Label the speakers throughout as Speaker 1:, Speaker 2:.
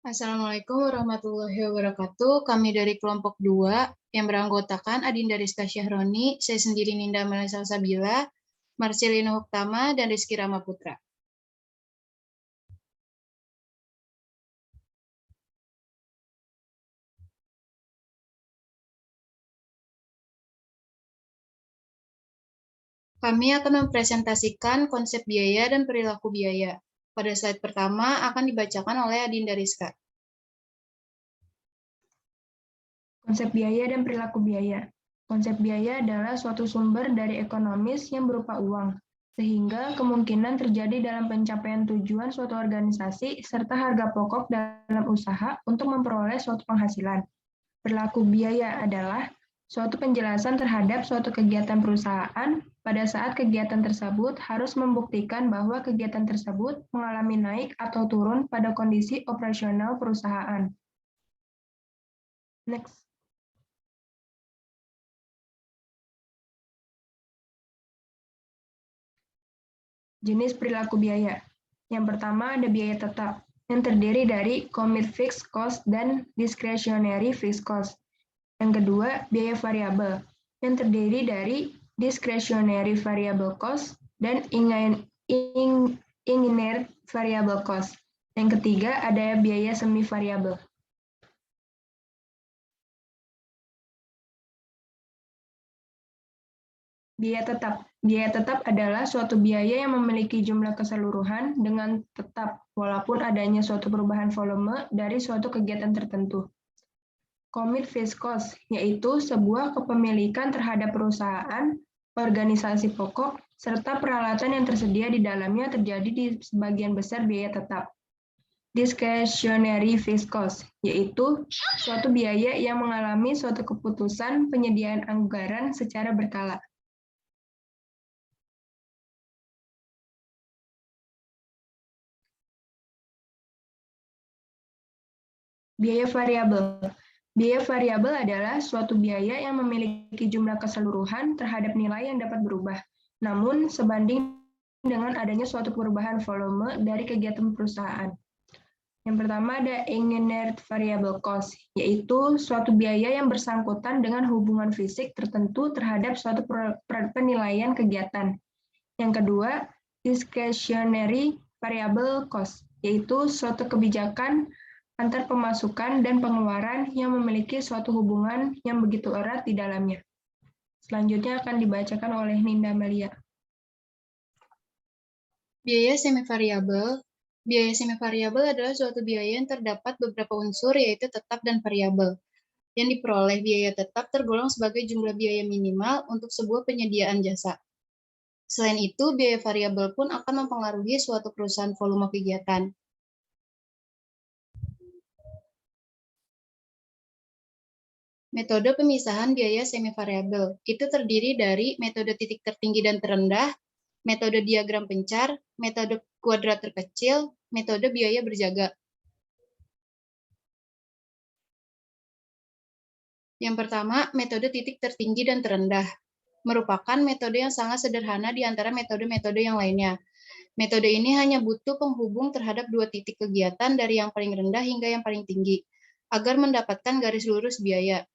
Speaker 1: Assalamualaikum warahmatullahi wabarakatuh. Kami dari kelompok 2 yang beranggotakan Adinda Rizka Syahroni, saya sendiri Ninda Melisa Sabila, Marcelino Huktama, dan Rizky Ramaputra. Kami akan mempresentasikan konsep biaya dan perilaku biaya. Pada slide pertama akan dibacakan oleh Adinda Rizka.
Speaker 2: Konsep biaya dan perilaku biaya. Konsep biaya adalah suatu sumber dari ekonomis yang berupa uang, sehingga kemungkinan terjadi dalam pencapaian tujuan suatu organisasi serta harga pokok dalam usaha untuk memperoleh suatu penghasilan. Perilaku biaya adalah suatu penjelasan terhadap suatu kegiatan perusahaan pada saat kegiatan tersebut harus membuktikan bahwa kegiatan tersebut mengalami naik atau turun pada kondisi operasional perusahaan. Next. Jenis perilaku biaya. Yang pertama ada biaya tetap, yang terdiri dari commit fixed cost dan discretionary fixed cost. Yang kedua, biaya variabel, yang terdiri dari discretionary variable cost dan inherent variable cost. Yang ketiga, ada biaya semi variabel. Biaya tetap. Biaya tetap adalah suatu biaya yang memiliki jumlah keseluruhan dengan tetap, walaupun adanya suatu perubahan volume dari suatu kegiatan tertentu. Commit fixed cost, yaitu sebuah kepemilikan terhadap perusahaan, organisasi pokok, serta peralatan yang tersedia di dalamnya terjadi di sebagian besar biaya tetap. Discretionary fixed cost, yaitu suatu biaya yang mengalami suatu keputusan penyediaan anggaran secara berkala. Biaya variabel. Biaya variabel adalah suatu biaya yang memiliki jumlah keseluruhan terhadap nilai yang dapat berubah, namun sebanding dengan adanya suatu perubahan volume dari kegiatan perusahaan. Yang pertama ada inherent variable cost, yaitu suatu biaya yang bersangkutan dengan hubungan fisik tertentu terhadap suatu penilaian kegiatan. Yang kedua, discretionary variable cost, yaitu suatu kebijakan antar pemasukan dan pengeluaran yang memiliki suatu hubungan yang begitu erat di dalamnya. Selanjutnya akan dibacakan oleh Ninda Malia.
Speaker 1: Biaya semi variabel. Biaya semi variabel adalah suatu biaya yang terdapat beberapa unsur, yaitu tetap dan variabel. Yang diperoleh biaya tetap tergolong sebagai jumlah biaya minimal untuk sebuah penyediaan jasa. Selain itu, biaya variabel pun akan mempengaruhi suatu perusahaan volume kegiatan. Metode pemisahan biaya semi variabel itu terdiri dari metode titik tertinggi dan terendah, metode diagram pencar, metode kuadrat terkecil, metode biaya berjaga. Yang pertama, metode titik tertinggi dan terendah merupakan metode yang sangat sederhana di antara metode-metode yang lainnya. Metode ini hanya butuh penghubung terhadap dua titik kegiatan dari yang paling rendah hingga yang paling tinggi, agar mendapatkan garis lurus biaya.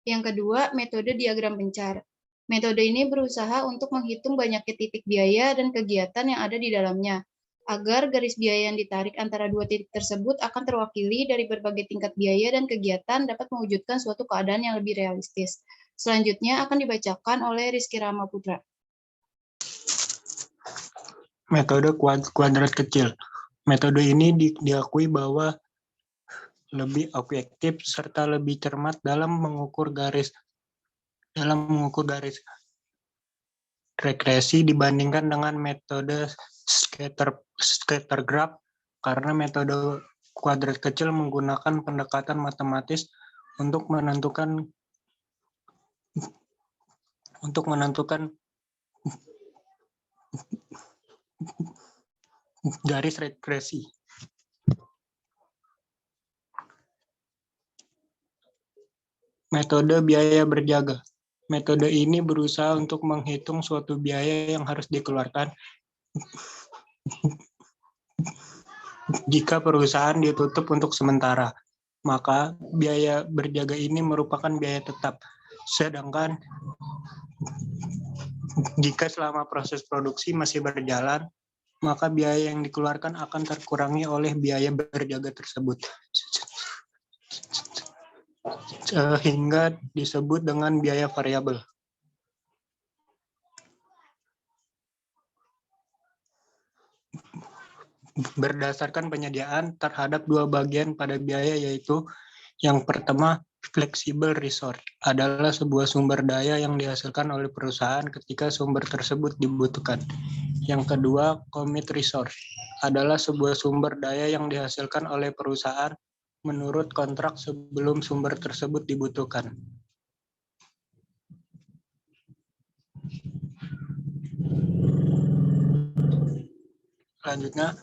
Speaker 1: Yang kedua, metode diagram pencar. Metode ini berusaha untuk menghitung banyaknya titik biaya dan kegiatan yang ada di dalamnya, agar garis biaya yang ditarik antara dua titik tersebut akan terwakili dari berbagai tingkat biaya dan kegiatan dapat mewujudkan suatu keadaan yang lebih realistis. Selanjutnya akan dibacakan oleh Rizky Ramaputra.
Speaker 3: Metode kuadrat kecil. Metode ini diakui bahwa lebih objektif serta lebih cermat dalam mengukur garis regresi dibandingkan dengan metode scatter graph, karena metode kuadrat kecil menggunakan pendekatan matematis untuk menentukan garis regresi. Metode biaya berjaga. Metode ini berusaha untuk menghitung suatu biaya yang harus dikeluarkan Jika perusahaan ditutup untuk sementara, maka biaya berjaga ini merupakan biaya tetap. Sedangkan jika selama proses produksi masih berjalan, maka biaya yang dikeluarkan akan terkurangi oleh biaya berjaga tersebut. Sehingga disebut dengan biaya variabel. Berdasarkan penyediaan terhadap dua bagian pada biaya, yaitu yang pertama, flexible resource adalah sebuah sumber daya yang dihasilkan oleh perusahaan ketika sumber tersebut dibutuhkan. Yang kedua, commit resource adalah sebuah sumber daya yang dihasilkan oleh perusahaan menurut kontrak sebelum sumber tersebut dibutuhkan. Selanjutnya,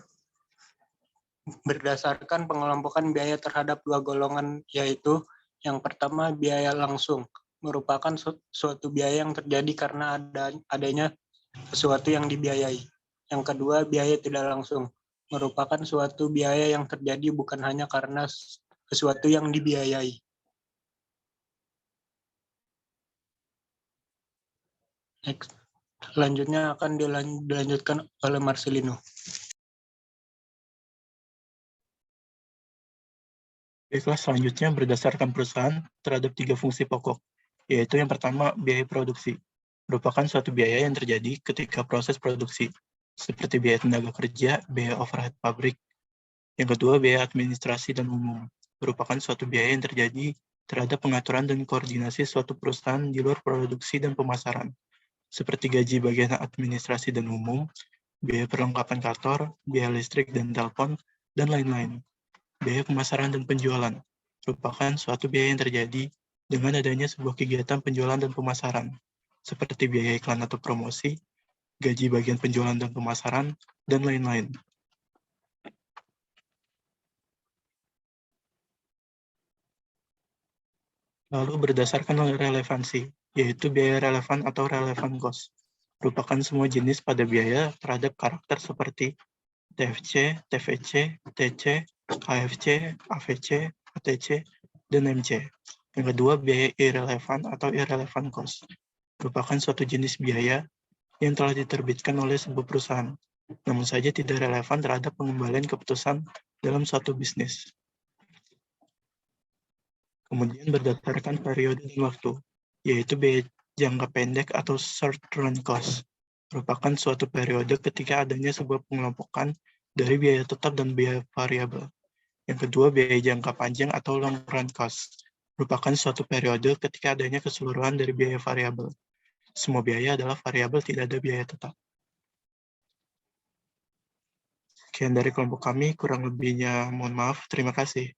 Speaker 3: berdasarkan pengelompokan biaya terhadap dua golongan, yaitu yang pertama biaya langsung, merupakan suatu biaya yang terjadi karena adanya sesuatu yang dibiayai. Yang kedua, biaya tidak langsung, merupakan suatu biaya yang terjadi bukan hanya karena sesuatu yang dibiayai. Next. Selanjutnya akan dilanjutkan oleh Marcelino.
Speaker 4: Baiklah, selanjutnya berdasarkan perusahaan terhadap 3 fungsi pokok, yaitu yang pertama, biaya produksi. Merupakan suatu biaya yang terjadi ketika proses produksi, seperti biaya tenaga kerja, biaya overhead pabrik. Yang kedua, biaya administrasi dan umum. Merupakan suatu biaya yang terjadi terhadap pengaturan dan koordinasi suatu perusahaan di luar produksi dan pemasaran, seperti gaji bagian administrasi dan umum, biaya perlengkapan kantor, biaya listrik dan telepon, dan lain-lain. Biaya pemasaran dan penjualan merupakan suatu biaya yang terjadi dengan adanya sebuah kegiatan penjualan dan pemasaran, seperti biaya iklan atau promosi, gaji bagian penjualan dan pemasaran, dan lain-lain. Lalu berdasarkan relevansi, yaitu biaya relevan atau relevant cost, merupakan semua jenis pada biaya terhadap karakter seperti TFC, TVC, TC, AFC, AVC, ATC, dan MC. Yang kedua, biaya irrelevant atau irrelevant cost, merupakan suatu jenis biaya yang telah diterbitkan oleh sebuah perusahaan, namun saja tidak relevan terhadap pengembalian keputusan dalam suatu bisnis. Kemudian berdasarkan periode dan waktu, yaitu biaya jangka pendek atau short run cost, merupakan suatu periode ketika adanya sebuah pengelompokan dari biaya tetap dan biaya variabel. Yang kedua, biaya jangka panjang atau long run cost, merupakan suatu periode ketika adanya keseluruhan dari biaya variabel. Semua biaya adalah variabel, tidak ada biaya tetap. Sekian dari kelompok kami, kurang lebihnya mohon maaf. Terima kasih.